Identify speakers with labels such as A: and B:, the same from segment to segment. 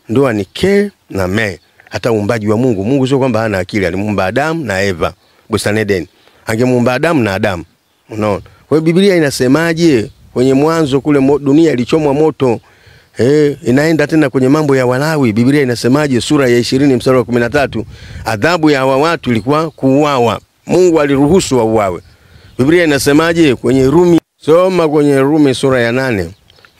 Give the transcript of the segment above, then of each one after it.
A: Ndoa ni ke na me. Hata uumbaji wa Mungu sio kwamba hana akili, alimuumba Adamu na Eva bustani Eden. Angemuumba Adamu na Adamu. Unaona? Kwa hiyo Biblia inasemaje? Kwenye Mwanzo kule dunia ilichomwa moto. Inaenda tena kwenye Mambo ya Walawi. Biblia inasemaje? Sura ya 20 mstari wa 13, adhabu ya hawa watu ilikuwa kuuawa. Mungu aliruhusu wauawe. Biblia inasemaje? Kwenye Rumi, soma kwenye Rumi sura ya 8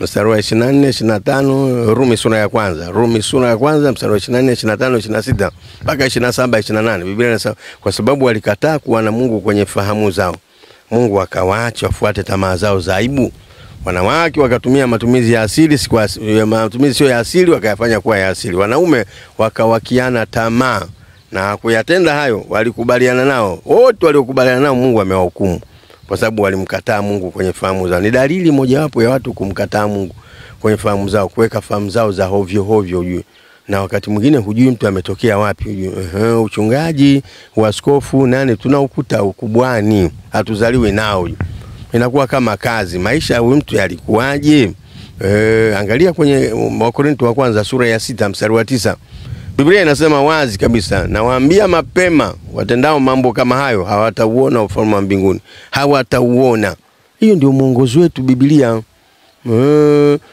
A: mstari wa 24, 25, Rumi sura ya kwanza. Rumi sura ya kwanza mstari wa 24, 25, 26 mpaka 27, 28. Biblia inasema kwa sababu walikataa kuwa na Mungu kwenye fahamu zao, Mungu akawaacha wafuate tamaa zao za aibu. Wanawake wakatumia matumizi ya asili, matumizi sio ya asili wakayafanya kuwa ya asili. Wanaume wakawakiana tamaa na kuyatenda hayo, walikubaliana nao. Wote waliokubaliana nao Mungu amewahukumu kwa sababu walimkataa Mungu kwenye fahamu zao. Ni dalili mojawapo ya watu kumkataa Mungu kwenye fahamu zao, kuweka fahamu zao za hovyo hovyo ujue. Na wakati mwingine hujui mtu ametokea wapi ujue. Uchungaji, uaskofu, nani tunaukuta ukubwani, hatuzaliwi nao. Inakuwa kama kazi. Maisha ya mtu yalikuwaje? Angalia kwenye Wakorintho wa kwanza sura ya 6 mstari wa 9. Biblia inasema wazi kabisa, nawaambia mapema watendao mambo kama hayo hawatauona ufalme wa mbinguni. Hawatauona. Hiyo ndio mwongozo wetu Biblia.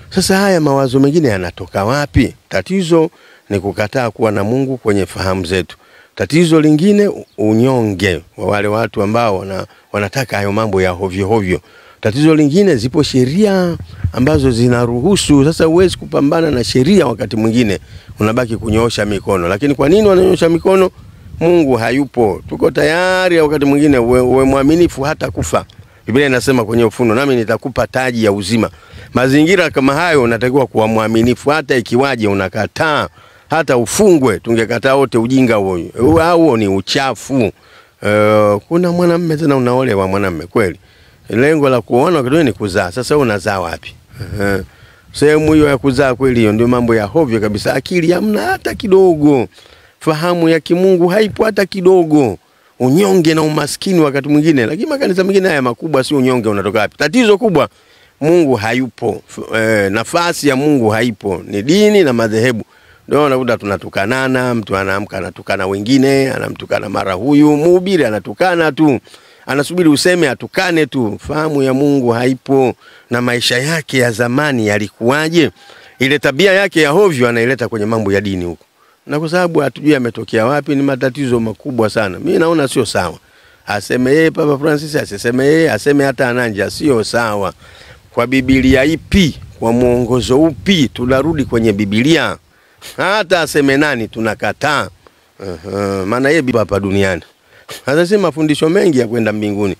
A: Sasa haya mawazo mengine yanatoka wapi? Tatizo ni kukataa kuwa na Mungu kwenye fahamu zetu. Tatizo lingine unyonge wa wale watu ambao wanataka hayo mambo ya hovyo hovyo. Tatizo lingine zipo sheria ambazo zinaruhusu. Sasa huwezi kupambana na sheria, wakati mwingine unabaki kunyoosha mikono. Lakini kwa nini wananyosha mikono? Mungu hayupo. Tuko tayari wakati mwingine uwe mwaminifu hata kufa. Biblia inasema kwenye Ufunuo, nami nitakupa taji ya uzima. Mazingira kama hayo unatakiwa kuwa mwaminifu hata ikiwaje unakataa. Hata ufungwe, tungekataa wote ujinga huo ni uchafu. Kuna mwanamume tena unaolewa mwanamume kweli. Lengo la kuona wakati ni kuzaa. Sasa unazaa wapi? Sehemu hiyo ya kuzaa kweli hiyo ndio mambo ya hovyo kabisa. Akili hamna hata kidogo. Fahamu ya kimungu haipo hata kidogo. Unyonge na umaskini wakati mwingine. Lakini makanisa mengine haya makubwa si unyonge unatoka wapi? Tatizo kubwa Mungu hayupo. Nafasi ya Mungu haipo. Ni dini na madhehebu. Ndio unakuta tunatukanana, mtu anaamka anatukana wengine, anamtukana mara huyu, mhubiri anatukana tu. Anasubiri useme atukane tu. Fahamu ya Mungu haipo. Na maisha yake ya zamani yalikuwaje? Ile tabia yake ya hovyo anaileta kwenye mambo ya dini huko. Na kwa sababu hatujui ametokea wapi, ni matatizo makubwa sana. Mimi naona sio sawa. Aseme yeye Papa Francis, aseme yeye, aseme hata Ananja, sio sawa. Kwa Biblia ipi? Kwa mwongozo upi? Tunarudi kwenye Biblia. Hata aseme nani tunakataa. Maana yeye hapa duniani. Sasa si mafundisho mengi ya kwenda mbinguni.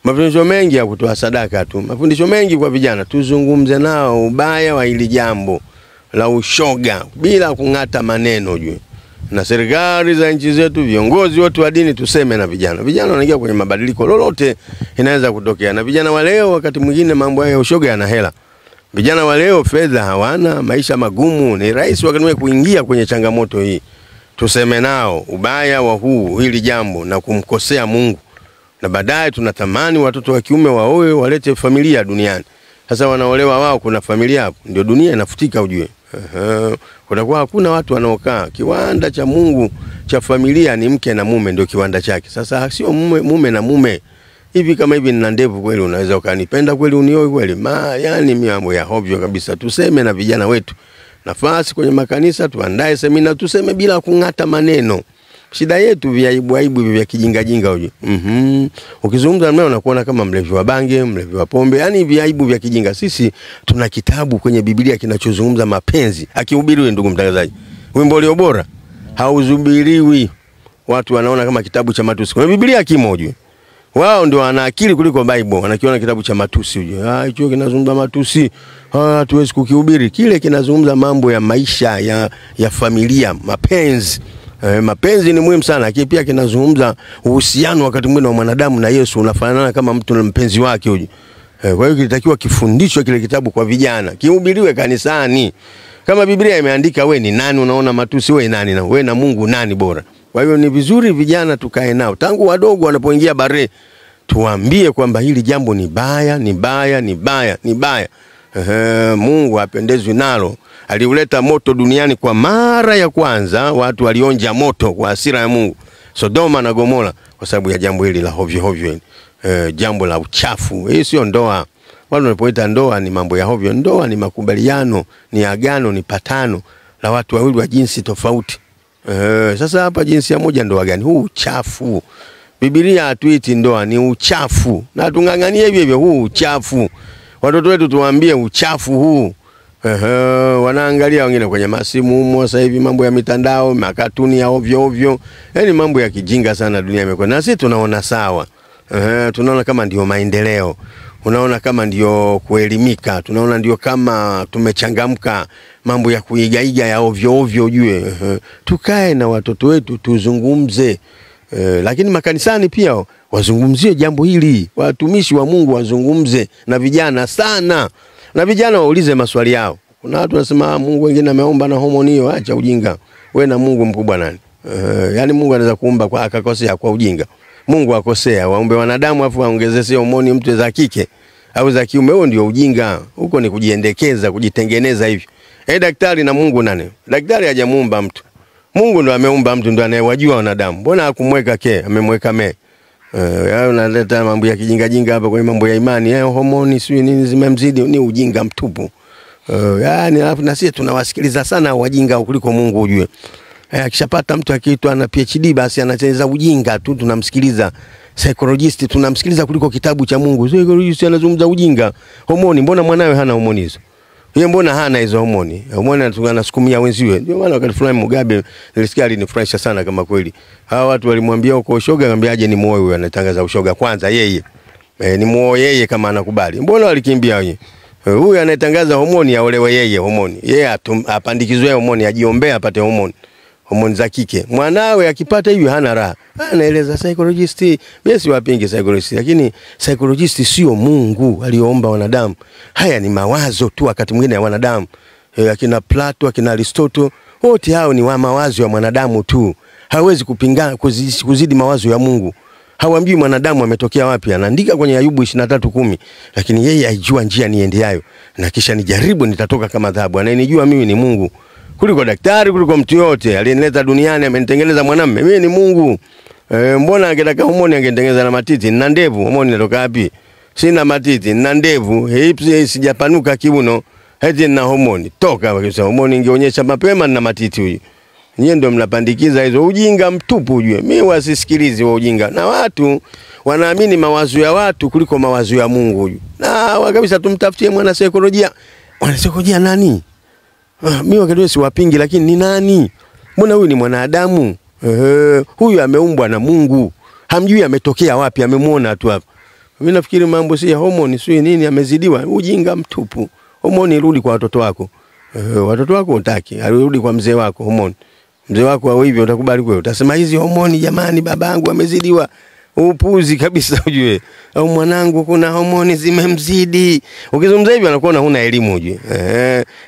A: Mafundisho mengi ya kutoa sadaka tu. Mafundisho mengi kwa vijana. Tuzungumze nao ubaya wa hili jambo la ushoga bila kungata maneno juu. Na serikali za nchi zetu, viongozi wote wa dini tuseme na vijana. Vijana wanaingia kwenye mabadiliko lolote inaweza kutokea. Na vijana wa leo wakati mwingine mambo ya ushoga yana hela. Vijana wa leo fedha hawana, maisha magumu, ni rahisi wakati mwingine kuingia kwenye changamoto hii. Tuseme nao ubaya wa hili jambo na kumkosea Mungu. Na baadaye tunatamani watoto wa kiume waoe walete familia duniani. Sasa wanaolewa wao kuna familia hapo. Ndio dunia inafutika ujue. Kunakuwa hakuna watu wanaokaa. Kiwanda cha Mungu cha familia ni mke na mume ndio kiwanda chake. Sasa sio mume na mume. Hivi kama hivi nina ndevu kweli unaweza ukanipenda kweli unioe kweli? Yani mambo ya hovyo kabisa. Tuseme na vijana wetu. Nafasi kwenye makanisa tuandae semina tuseme bila kungata maneno. Shida yetu vya aibu vya kijinga jinga uje. Ukizungumza na unakuona kama mlevi wa bange, mlevi wa pombe, yani vya aibu vya kijinga. Sisi tuna kitabu kwenye Biblia kinachozungumza mapenzi. Akihubiriwe ndugu mtangazaji. Wimbo ulio bora hauzubiriwi. Watu wanaona kama kitabu cha matusi. Kwa Biblia kimoja. Wao ndio wana akili kuliko Bible. Wanakiona kitabu cha matusi uje. Hicho kinazungumza matusi. Hatuwezi kukihubiri. Kile kinazungumza mambo ya maisha ya familia, mapenzi. Mapenzi ni muhimu sana. Lakini pia kinazungumza uhusiano wakati mwingine wa mwanadamu na Yesu unafanana kama mtu na mpenzi wake uje. Kwa hiyo kilitakiwa kifundishwe kile kitabu kwa vijana. Kihubiriwe kanisani. Kama Biblia imeandika wewe ni nani unaona matusi, wewe nani na wewe na Mungu nani bora. Kwa hiyo ni vizuri vijana tukae nao tangu wadogo wanapoingia bare, tuambie kwamba hili jambo ni baya, ni baya, ni baya, ni baya. Mungu hapendezwi nalo. aliuleta moto duniani kwa mara ya kwanza. Watu walionja moto kwa hasira ya Mungu, Sodoma na Gomora, kwa sababu ya jambo hili la hovyo hovyo, jambo la uchafu. Hii sio ndoa. Watu wanapoita ndoa ni mambo ya hovyo. Ndoa ni makubaliano, ni agano, ni patano la watu wawili wa jinsi tofauti. Sasa hapa jinsia moja ndoa gani? Huu uchafu. Biblia hatuiti ndoa, ni uchafu. Na tunganganie hivyo hivyo, huu uchafu. Watoto wetu tuwaambie uchafu huu. Wanaangalia wengine kwenye masimu humo sasa hivi, mambo ya mitandao, makatuni ya ovyo ovyo. Yaani mambo ya kijinga sana dunia imekuwa. Na sisi tunaona sawa. Tunaona kama ndio maendeleo. Unaona kama ndio kuelimika. Tunaona ndio kama tumechangamka. Mambo ya kuigaiga ya ovyo ovyo ujue. Tukae na watoto wetu tuzungumze. Lakini makanisani pia wazungumzie jambo hili. Watumishi wa Mungu wazungumze na vijana sana. Na vijana waulize maswali yao. Kuna watu wanasema Mungu wengine ameomba na homoni hiyo. Acha ujinga. Wewe na Mungu mkubwa nani? Yaani Mungu anaweza kuumba kwa akakosea kwa ujinga. Mungu akosea, waumbe wanadamu afu aongezee homoni mtu za kike au za kiume? Huo ndio ujinga. Huko ni kujiendekeza, kujitengeneza hivi. Daktari na Mungu nani? Daktari hajamuumba mtu. Mungu ndo ameumba mtu, ndo anayewajua wanadamu. Mbona hakumweka amemweka me? Unaleta mambo ya kijinga jinga hapa kwenye mambo ya imani. Homoni sio nini zimemzidi, ni ujinga mtupu. Yaani alafu na sisi tunawasikiliza sana wajinga kuliko Mungu ujue. Akishapata mtu akiitwa na PhD basi anacheza ujinga tu, tunamsikiliza. Psychologist tunamsikiliza kuliko kitabu cha Mungu. Psychologist anazungumza ujinga. Homoni, mbona mwanawe hana homoni hizo? Yeye mbona hana hizo homoni? Homoni anasukumia wenziwe. Ndio maana wakati fulani Mugabe nilisikia alinifurahisha sana kama kweli. Hawa watu walimwambia uko ushoga, akamwambiaje ni muoe huyo, anatangaza ushoga kwanza yeye. Ni muoe yeye kama anakubali. Mbona walikimbia wenyewe? Huyu anayetangaza homoni aolewe yeye homoni. Yeye apandikizwe homoni, ajiombea apate homoni. Homoni za kike. Mwanawe akipata hiyo hana raha. Anaeleza psychologist. Mimi siwapingi psychologist, lakini psychologist sio Mungu aliyoomba wanadamu. Haya ni mawazo tu wakati mwingine ya wanadamu. Akina Plato, akina Aristotle, wote hao ni wa mawazo ya mwanadamu tu. Hawezi kupingana kuzidi mawazo ya Mungu. Hawambii mwanadamu ametokea wapi. Anaandika kwenye Ayubu 23:10, lakini yeye aijua njia niendeayo na kisha nijaribu nitatoka kama dhahabu. Anayenijua mimi ni Mungu. Kuliko daktari, kuliko mtu yote aliyenileta duniani, amenitengeneza mwanamume. Mimi ni Mungu. Mbona angetaka homoni angetengeneza na matiti na ndevu? Homoni inatoka wapi? Sina matiti na ndevu, hips sijapanuka kiuno, eti na homoni. Toka wakisha homoni ingeonyesha mapema na matiti huyu. Nyie ndio mnapandikiza hizo ujinga mtupu ujue. Mimi wasisikilizi wa ujinga. Na watu wanaamini mawazo ya watu kuliko mawazo ya Mungu huyu. Na kabisa tumtafutie mwana saikolojia. Mwana saikolojia nani? Mimi wakati siwapingi, lakini ni nani? Mbona huyu ni mwanadamu? Huyu ameumbwa na Mungu. Hamjui ametokea wapi, amemuona tu hapa. Mimi nafikiri mambo si ya homoni, si nini amezidiwa. Ujinga mtupu. Homoni irudi kwa watoto wako. Watoto wako utaki, arudi kwa mzee wako homoni. Mzee wako au hivyo utakubali kweli? Utasema hizi homoni jamani babangu amezidiwa. Upuzi kabisa ujue. Au mwanangu kuna homoni zimemzidi. Ukizungumza hivyo anakuona huna elimu ujue.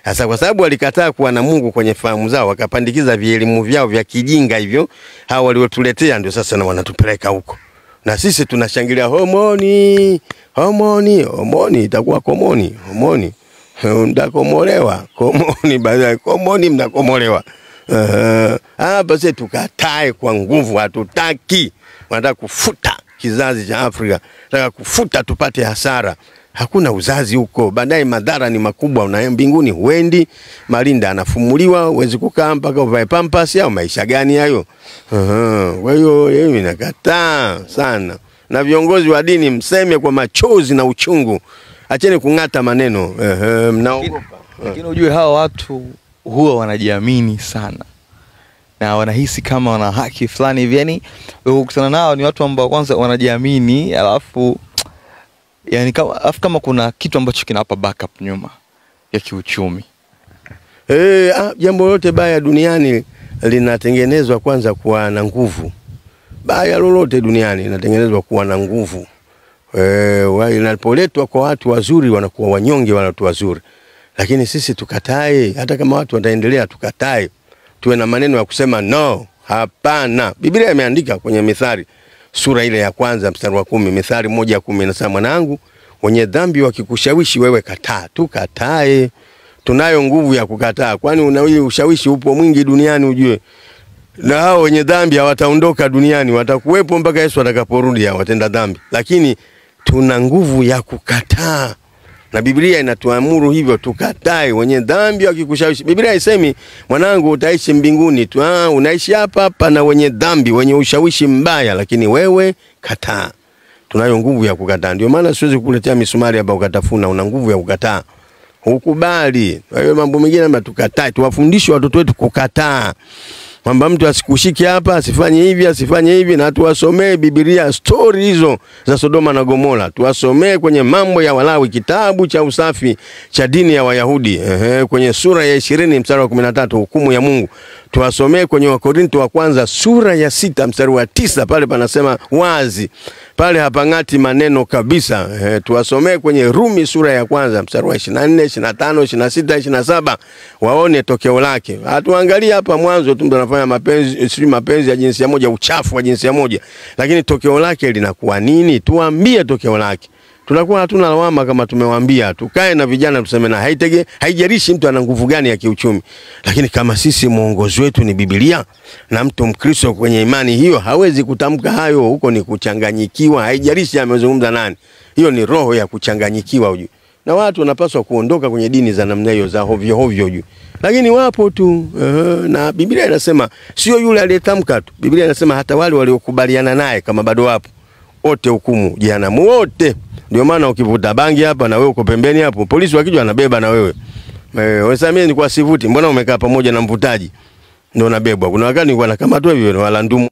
A: Sasa kwa sababu walikataa kuwa na Mungu kwenye fahamu zao, wakapandikiza vielimu vyao vya kijinga hivyo, hao waliotuletea ndio sasa na wanatupeleka huko. Na sisi tunashangilia homoni, homoni, homoni itakuwa komoni, homoni. Mtakomolewa, komoni baadaye, komoni mnakomolewa. Basi tukatae kwa nguvu, hatutaki. Wanataka kufuta kizazi cha Afrika. Wanataka kufuta tupate hasara. Hakuna uzazi huko. Baadaye madhara ni makubwa. Na mbinguni huendi. Malinda anafumuliwa. Huwezi kukaa mpaka uvae pampasi au maisha gani hayo? Kwa hiyo mimi nakataa sana. Na viongozi wa dini mseme kwa machozi na uchungu. Acheni kung'ata maneno. Mnaogopa.
B: Lakini ujue hawa watu huwa wanajiamini sana. Na wanahisi kama wana haki fulani hivi. Yaani ukikutana nao ni watu ambao kwanza wanajiamini, alafu yani kama kuna kitu ambacho kinawapa backup nyuma ya kiuchumi.
A: Jambo lote baya duniani linatengenezwa kwanza kuwa na nguvu. Baya lolote duniani linatengenezwa kuwa na nguvu. Inapoletwa kwa watu wazuri wanakuwa wanyonge watu wazuri. Lakini sisi tukatae, hata kama watu wataendelea tukatae. Tuwe na maneno ya kusema no, hapana. Biblia imeandika kwenye Mithali sura ile ya 1 mstari wa 10, Mithali 1:10 inasema, mwanangu, wenye dhambi wakikushawishi wewe kataa, tukatae. tunayo nguvu ya kukataa. Kwani unawili ushawishi upo mwingi duniani ujue. Na hao wenye dhambi hawataondoka duniani, watakuwepo mpaka Yesu atakaporudi hao watenda dhambi. Lakini tuna nguvu ya kukataa. Na Biblia inatuamuru hivyo, tukatae wenye dhambi wakikushawishi. Biblia haisemi mwanangu utaishi mbinguni tu, unaishi hapa hapa na wenye dhambi, wenye ushawishi mbaya, lakini wewe kataa. Tunayo nguvu ya kukataa. Ndio maana siwezi kukuletea misumari hapa ukatafuna, una nguvu ya kukataa. Ukubali. Kwa hiyo mambo mengine ama tukatae, tuwafundishe watoto wetu kukataa. Kwamba mtu asikushike hapa, asifanye hivi, na tuwasomee Biblia story hizo za Sodoma na Gomora. Tuwasomee kwenye Mambo ya Walawi, kitabu cha usafi cha dini ya Wayahudi, kwenye sura ya 20 mstari wa 13, hukumu ya Mungu. Tuwasomee kwenye Wakorintho wa kwanza sura ya 6 mstari wa 9, pale panasema wazi. Pale hapangati maneno kabisa. Tuwasomee kwenye Rumi sura ya kwanza mstari wa 24, 25, 26, 27, waone tokeo lake. Hatuangalie hapa mwanzo tu mtu anafanya mapenzi ya jinsia moja, uchafu wa jinsia moja. Lakini tokeo lake linakuwa nini? Tuambie tokeo lake. Tunakuwa hatuna lawama kama tumewaambia. Tukae na vijana tuseme na haijalishi mtu ana nguvu gani ya kiuchumi. Lakini kama sisi mwongozo wetu ni Biblia, na mtu Mkristo kwenye imani hiyo hawezi kutamka hayo, huko ni kuchanganyikiwa. Haijalishi amezungumza nani. Hiyo ni roho ya kuchanganyikiwa ujue. Na watu wanapaswa kuondoka kwenye dini za namna hiyo za hovyo hovyo ujue. Lakini wapo tu. Na Biblia inasema sio yule aliyetamka tu. Biblia inasema hata wale waliokubaliana naye kama bado wapo, wote hukumu jehanamu wote. Ndio maana ukivuta bangi hapa na wewe uko pembeni hapo, polisi wakija wanabeba na wewe. Wewe sasa mimi nilikuwa sivuti, mbona umekaa pamoja na mvutaji? Ndio unabebwa. Kuna wakati nilikuwa nakamatwa hivyo wala ndumu.